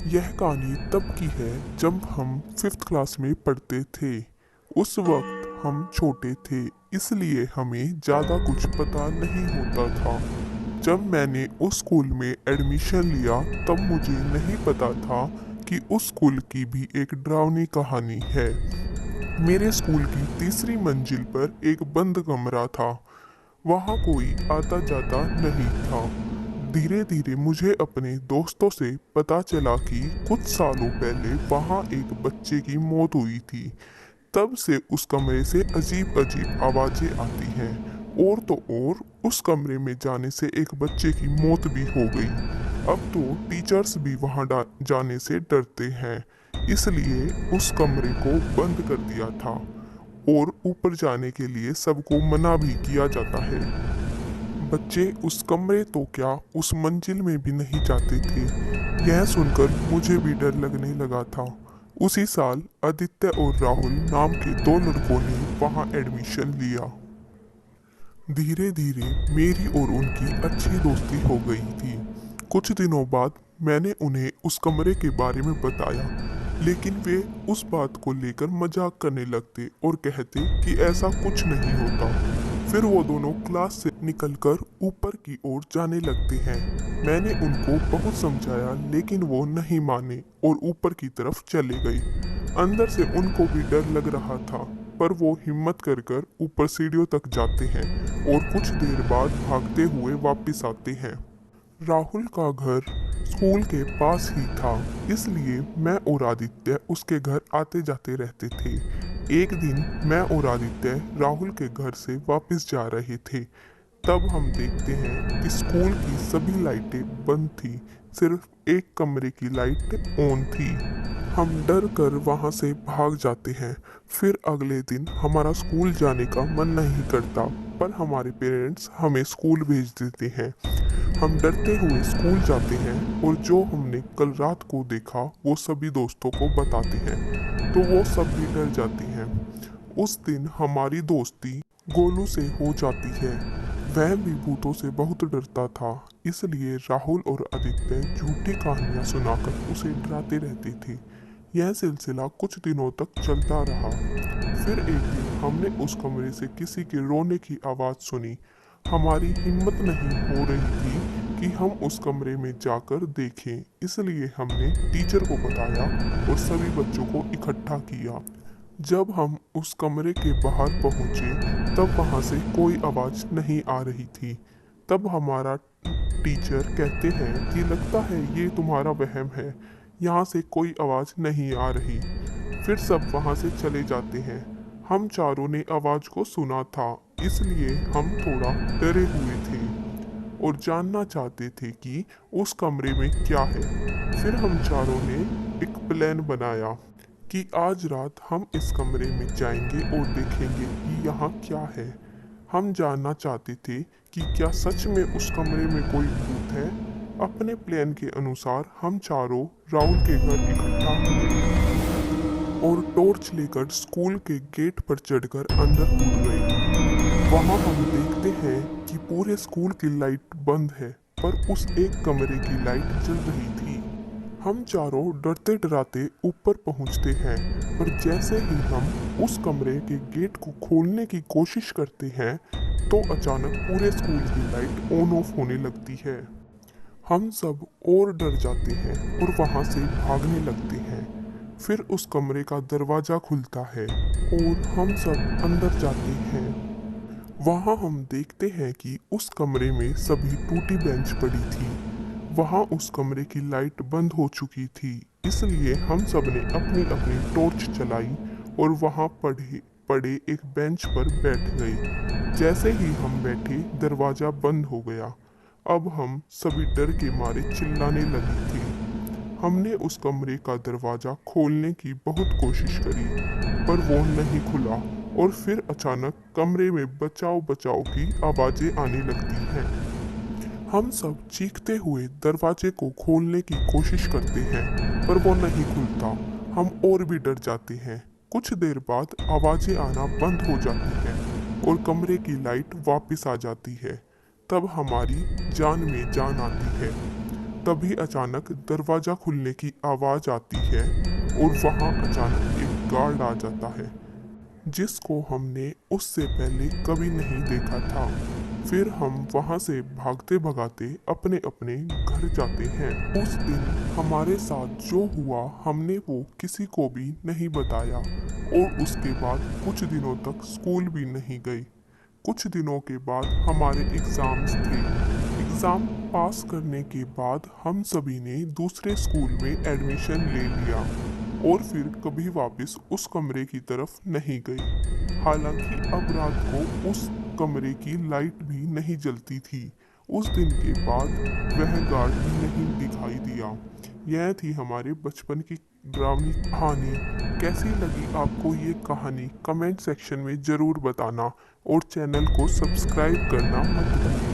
यह कहानी तब की है जब हम फिफ्थ क्लास में पढ़ते थे। उस वक्त हम छोटे थे, इसलिए हमें ज़्यादा कुछ पता नहीं होता था। जब मैंने उस स्कूल में एडमिशन लिया तब मुझे नहीं पता था कि उस स्कूल की भी एक डरावनी कहानी है। मेरे स्कूल की तीसरी मंजिल पर एक बंद कमरा था। वहाँ कोई आता जाता नहीं था। धीरे धीरे मुझे अपने दोस्तों से पता चला कि कुछ सालों पहले वहाँ एक बच्चे की मौत हुई थी। तब से उस कमरे से अजीब अजीब आवाजें आती हैं। और तो और उस कमरे में जाने से एक बच्चे की मौत भी हो गई। अब तो टीचर्स भी वहाँ जाने से डरते हैं, इसलिए उस कमरे को बंद कर दिया था और ऊपर जाने के लिए सबको मना भी किया जाता है। बच्चे उस कमरे तो क्या उस मंजिल में भी नहीं जाते थे। यह सुनकर मुझे भी डर लगने लगा था। उसी साल आदित्य और राहुल नाम के दो लड़कों ने वहाँ एडमिशन लिया। धीरे धीरे मेरी और उनकी अच्छी दोस्ती हो गई थी। कुछ दिनों बाद मैंने उन्हें उस कमरे के बारे में बताया, लेकिन वे उस बात को लेकर मजाक करने लगते और कहते कि ऐसा कुछ नहीं होता। फिर वो दोनों क्लास से निकलकर ऊपर की ओर जाने लगते हैं। मैंने उनको बहुत समझाया, लेकिन वो नहीं माने और ऊपर की तरफ चले गए। अंदर से उनको भी डर लग रहा था, पर वो हिम्मत कर कर ऊपर सीढ़ियों तक जाते हैं और कुछ देर बाद भागते हुए वापस आते हैं। राहुल का घर स्कूल के पास ही था, इसलिए मैं और आदित्य उसके घर आते जाते रहते थे। एक दिन मैं और आदित्य राहुल के घर से वापस जा रहे थे। तब हम देखते हैं कि स्कूल की सभी लाइटें बंद थी, सिर्फ एक कमरे की लाइट ऑन थी। हम डर कर वहाँ से भाग जाते हैं। फिर अगले दिन हमारा स्कूल जाने का मन नहीं करता, पर हमारे पेरेंट्स हमें स्कूल भेज देते हैं। हम डरते हुए स्कूल जाते हैं और जो हमने कल रात को देखा वो सभी दोस्तों को बताते हैं, तो वो सब भी डर जाते हैं। उस दिन हमारी दोस्ती गोलू से हो जाती है। वह भी भूतों से बहुत डरता था, इसलिए राहुल और आदित्य झूठी कहानियां सुनाकर उसे डराते रहते थे। यह सिलसिला कुछ दिनों तक चलता रहा। फिर एक दिन हमने उस कमरे से किसी के रोने की आवाज़ सुनी। हमारी हिम्मत नहीं हो रही थी कि हम उस कमरे में जाकर देखें, इसलिए हमने टीचर को बताया और सभी बच्चों को इकट्ठा किया। जब हम उस कमरे के बाहर पहुंचे तब वहां से कोई आवाज़ नहीं आ रही थी। तब हमारा टीचर कहते हैं कि लगता है ये तुम्हारा वहम है, यहाँ से कोई आवाज़ नहीं आ रही। फिर सब वहाँ से चले जाते हैं। हम चारों ने आवाज़ को सुना था, इसलिए हम थोड़ा डरे हुए थे और जानना चाहते थे कि उस कमरे में क्या है। फिर हम चारों ने एक प्लान बनाया कि आज रात हम इस कमरे में जाएंगे और देखेंगे कि यहाँ क्या है। हम जानना चाहते थे कि क्या सच में उस कमरे में कोई भूत है। अपने प्लान के अनुसार हम चारों राहुल के घर इकट्ठा हुए और टॉर्च लेकर स्कूल के गेट पर चढ़कर अंदर कूद गए। वहां हम देखते हैं कि पूरे स्कूल की लाइट बंद है, पर उस एक कमरे की लाइट जल रही थी। हम चारों डरते डराते ऊपर पहुंचते हैं, पर जैसे ही हम उस कमरे के गेट को खोलने की कोशिश करते हैं तो अचानक पूरे स्कूल की लाइट ऑन ऑफ होने लगती है। हम सब और डर जाते हैं और वहां से भागने लगते हैं। फिर उस कमरे का दरवाजा खुलता है और हम सब अंदर जाते हैं। वहां हम देखते हैं कि उस कमरे में सभी टूटी बेंच पड़ी थी। वहां उस कमरे की लाइट बंद हो चुकी थी, इसलिए हम सब ने अपनी अपनी टॉर्च चलाई और वहां पड़े पड़े एक बेंच पर बैठ गए। जैसे ही हम बैठे दरवाजा बंद हो गया। अब हम सभी डर के मारे चिल्लाने लगे थे। हमने उस कमरे का दरवाजा खोलने की बहुत कोशिश करी, पर वो नहीं खुला और फिर अचानक कमरे में बचाओ बचाओ की आवाजें आने लगती हैं। हम सब चीखते हुए दरवाजे को खोलने की कोशिश करते हैं, पर वो नहीं खुलता। हम और भी डर जाते हैं। कुछ देर बाद आवाजें आना बंद हो जाती हैं और कमरे की लाइट वापस आ जाती है। तब हमारी जान में जान आती है। तभी अचानक दरवाज़ा खुलने की आवाज़ आती है और वहाँ अचानक एक गार्ड आ जाता है, जिसको हमने उससे पहले कभी नहीं देखा था। फिर हम वहाँ से भागते भगाते अपने अपने घर जाते हैं। उस दिन हमारे साथ जो हुआ हमने वो किसी को भी नहीं बताया और उसके बाद कुछ दिनों तक स्कूल भी नहीं गई। कुछ दिनों के बाद हमारे एग्ज़ाम्स थे। एग्ज़ाम पास करने के बाद हम सभी ने दूसरे स्कूल में एडमिशन ले लिया और फिर कभी वापस उस कमरे की तरफ नहीं गए। हालांकि अब रात को उस कमरे की लाइट भी नहीं जलती थी। उस दिन के बाद वह गार्ड भी नहीं दिखाई दिया। यह थी हमारे बचपन की डरावनी कहानी। कैसी लगी आपको ये कहानी कमेंट सेक्शन में ज़रूर बताना और चैनल को सब्सक्राइब करना मत भूलिए।